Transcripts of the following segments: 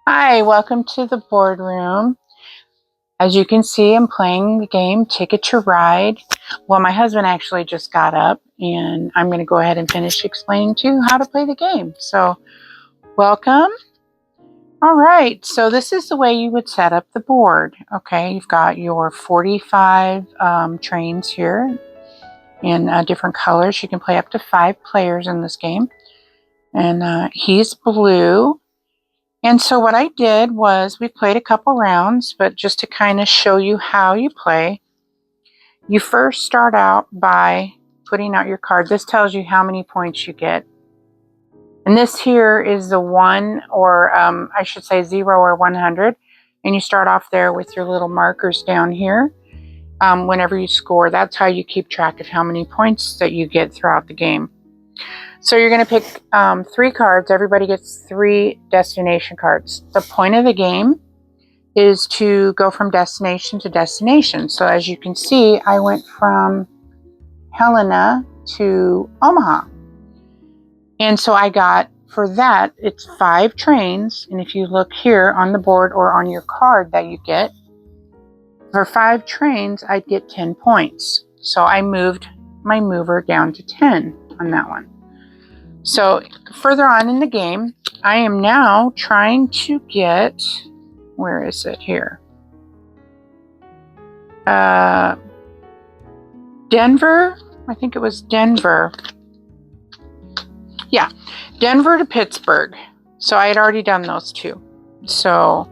Hi, welcome to the boardroom. As you can see, I'm playing the game Ticket to Ride. Well, my husband actually just got up, and I'm going to go ahead and finish explaining to you how to play the game. So, welcome. All right, so this is the way you would set up the board. Okay, you've got your 45 trains here in different colors. You can play up to 5 players in this game. And he's blue. And so what I did was we played a couple rounds, but just to kind of show you how you play, you first start out by putting out your card. This tells you how many points you get. And this here is the 1, or I should say 0 or 100. And you start off there with your little markers down here. Whenever you score, that's how you keep track of how many points that you get throughout the game. So you're going to pick 3 cards. Everybody gets 3 destination cards. The point of the game is to go from destination to destination. So as you can see, I went from Helena to Omaha. And so I got, for that, it's 5 trains. And if you look here on the board or on your card that you get, for 5 trains, I'd get 10 points. So I moved my mover down to 10 on that one. So further on in the game, I am now trying to get, where is it here? Denver, I think it was Denver. Yeah, Denver to Pittsburgh. So I had already done those 2. So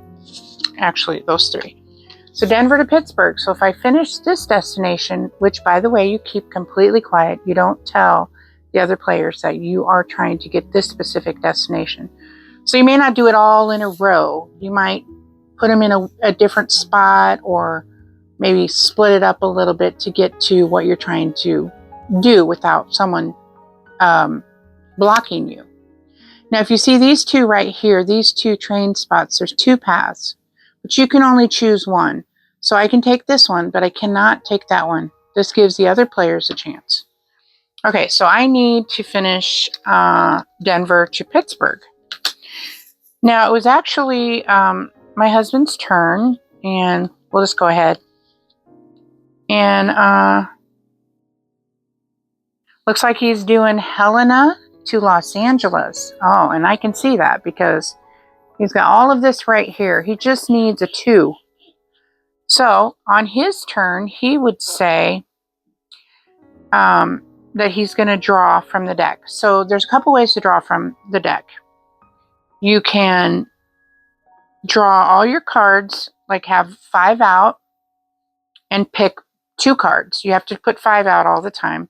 actually those 3. So Denver to Pittsburgh. So if I finish this destination, which by the way, you keep completely quiet, you don't tell the other players that you are trying to get this specific destination. So you may not do it all in a row. You might put them in a different spot, or maybe split it up a little bit to get to what you're trying to do without someone blocking you. Now, if you see these 2 right here, these 2 train spots, there's 2 paths, but you can only choose one. So I can take this one, but I cannot take that one. This gives the other players a chance. Okay, so I need to finish Denver to Pittsburgh. Now, it was actually my husband's turn, and we'll just go ahead. And looks like he's doing Helena to Los Angeles. Oh, and I can see that because he's got all of this right here. He just needs a 2. So on his turn, he would say that he's going to draw from the deck. So there's a couple ways to draw from the deck. You can draw all your cards, like have 5 out, and pick 2 cards. You have to put 5 out all the time.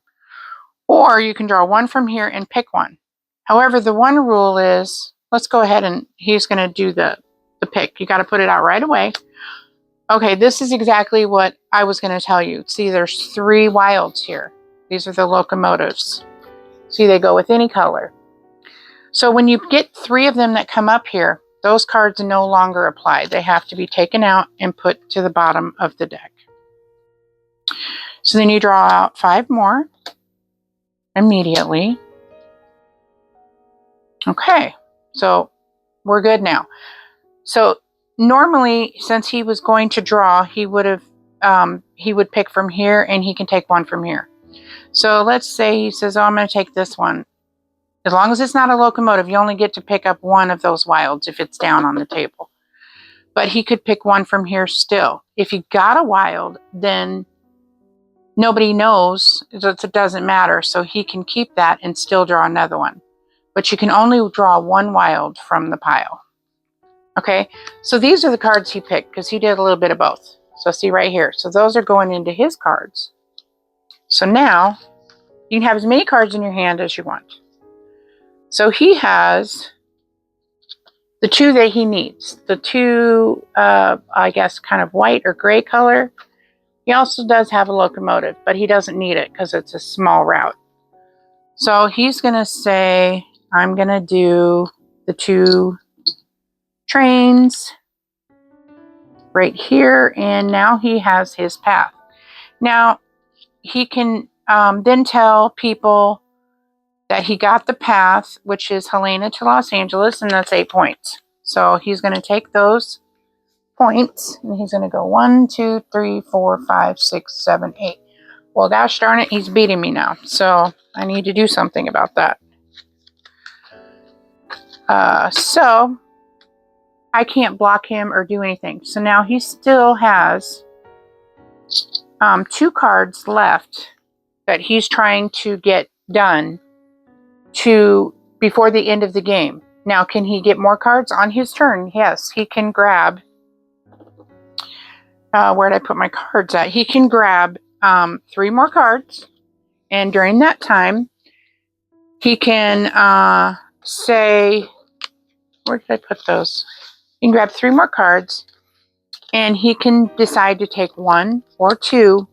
Or you can draw 1 from here and pick 1. However, the one rule is, let's go ahead and he's going to do the pick. You got to put it out right away. Okay, this is exactly what I was going to tell you. See, there's 3 wilds here. These are the locomotives. See, they go with any color. So when you get 3 of them that come up here, those cards no longer apply. They have to be taken out and put to the bottom of the deck. So then you draw out 5 more immediately. Okay, so we're good now. So normally, since he was going to draw, he would pick from here, and he can take 1 from here. So let's say he says, oh, I'm going to take this one. As long as it's not a locomotive, you only get to pick up 1 of those wilds if it's down on the table. But he could pick 1 from here still. If he got a wild, then nobody knows. It doesn't matter. So he can keep that and still draw another one. But you can only draw 1 wild from the pile. Okay, so these are the cards he picked because he did a little bit of both. So see right here. So those are going into his cards. So now you can have as many cards in your hand as you want. So he has the 2 that he needs. The 2, I guess, kind of white or gray color. He also does have a locomotive, but he doesn't need it because it's a small route. So he's going to say, I'm going to do the 2 trains right here, and now he has his path. Now, he can then tell people that he got the path, which is Helena to Los Angeles, and that's 8 points. So he's going to take those points and he's going to go 1, 2, 3, 4, 5, 6, 7, 8. Well, gosh darn it, he's beating me now. So I need to do something about that. So I can't block him or do anything. So now he still has 2 cards left that he's trying to get done before the end of the game. Now, can he get more cards on his turn? Yes, he can grab. Where did I put my cards at? He can grab 3 more cards, and during that time, he can say, where did I put those? He can grab 3 more cards, and he can decide to take 1 or 2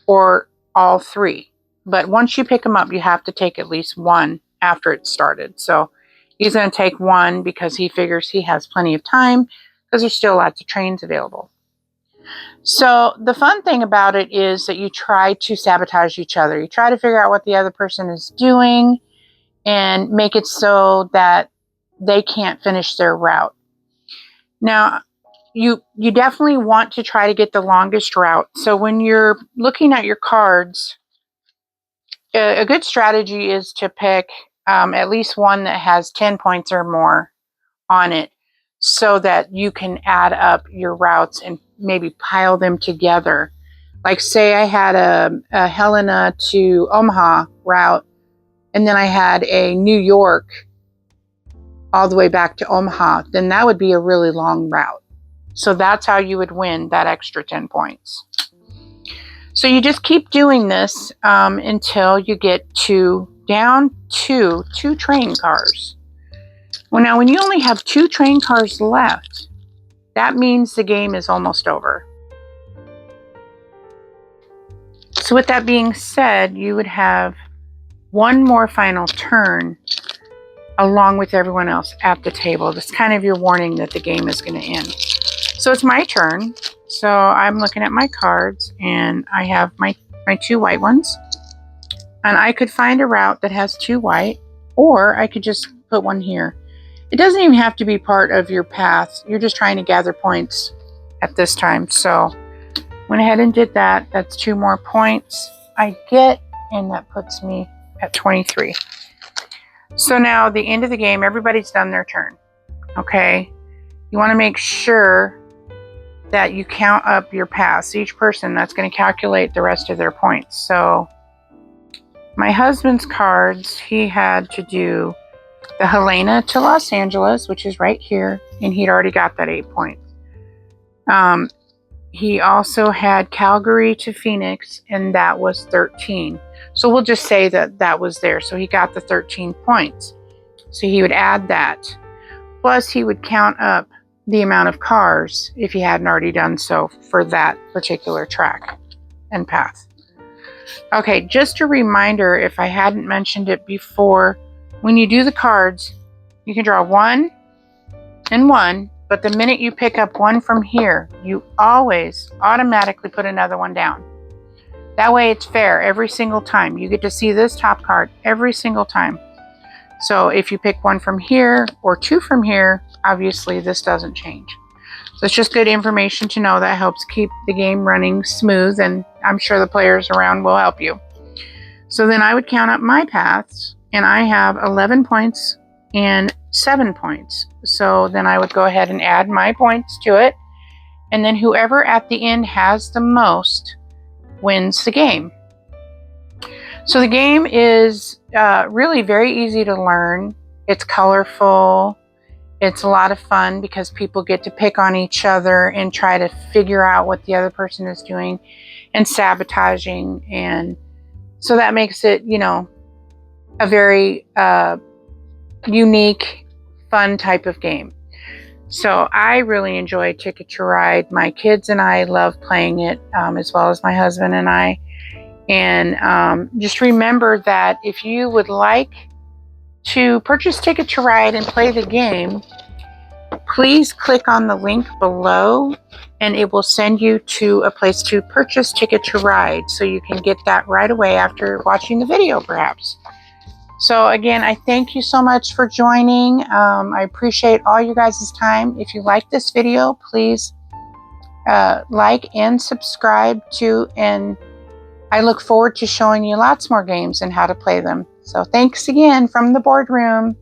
or all 3. But once you pick them up, you have to take at least 1 after it started. So he's going to take 1 because he figures he has plenty of time because there's still lots of trains available. So the fun thing about it is that you try to sabotage each other. You try to figure out what the other person is doing and make it so that they can't finish their route. Now, you definitely want to try to get the longest route. So when you're looking at your cards, a good strategy is to pick at least one that has 10 points or more on it so that you can add up your routes and maybe pile them together. Like say I had a Helena to Omaha route, and then I had a New York all the way back to Omaha, then that would be a really long route. So that's how you would win that extra 10 points. So you just keep doing this until you get down to 2 train cars. Well, now when you only have 2 train cars left, that means the game is almost over. So with that being said, you would have 1 more final turn along with everyone else at the table. That's kind of your warning that the game is going to end. So it's my turn. So I'm looking at my cards and I have my 2 white ones. And I could find a route that has 2 white, or I could just put 1 here. It doesn't even have to be part of your path. You're just trying to gather points at this time. So went ahead and did that. That's 2 more points I get, and that puts me at 23. So now the end of the game, everybody's done their turn. Okay? You want to make sure that you count up your paths. Each person, that's going to calculate the rest of their points. So my husband's cards, he had to do the Helena to Los Angeles, which is right here, and he'd already got that 8 points. He also had Calgary to Phoenix, and that was 13. So we'll just say that was there. So he got the 13 points. So he would add that. Plus, he would count up the amount of cars, if he hadn't already done so, for that particular track and path. Okay, just a reminder, if I hadn't mentioned it before, when you do the cards, you can draw 1 and 1, but the minute you pick up 1 from here, you always automatically put another one down. That way it's fair every single time. You get to see this top card every single time. So if you pick 1 from here or 2 from here, obviously this doesn't change. So it's just good information to know. That helps keep the game running smooth, and I'm sure the players around will help you. So then I would count up my paths, and I have 11 points and 7 points. So then I would go ahead and add my points to it, and then whoever at the end has the most wins the game. So the game is really very easy to learn. It's colorful. It's a lot of fun because people get to pick on each other and try to figure out what the other person is doing and sabotaging. And so that makes it, a very unique, fun type of game. So I really enjoy Ticket to Ride. My kids and I love playing it, as well as my husband and I. And just remember that if you would like to purchase Ticket to Ride and play the game, please click on the link below and it will send you to a place to purchase Ticket to Ride, so you can get that right away after watching the video perhaps. So again, I thank you so much for joining. I appreciate all you guys' time. If you like this video, please like and subscribe to, and I look forward to showing you lots more games and how to play them. So thanks again from the boardroom.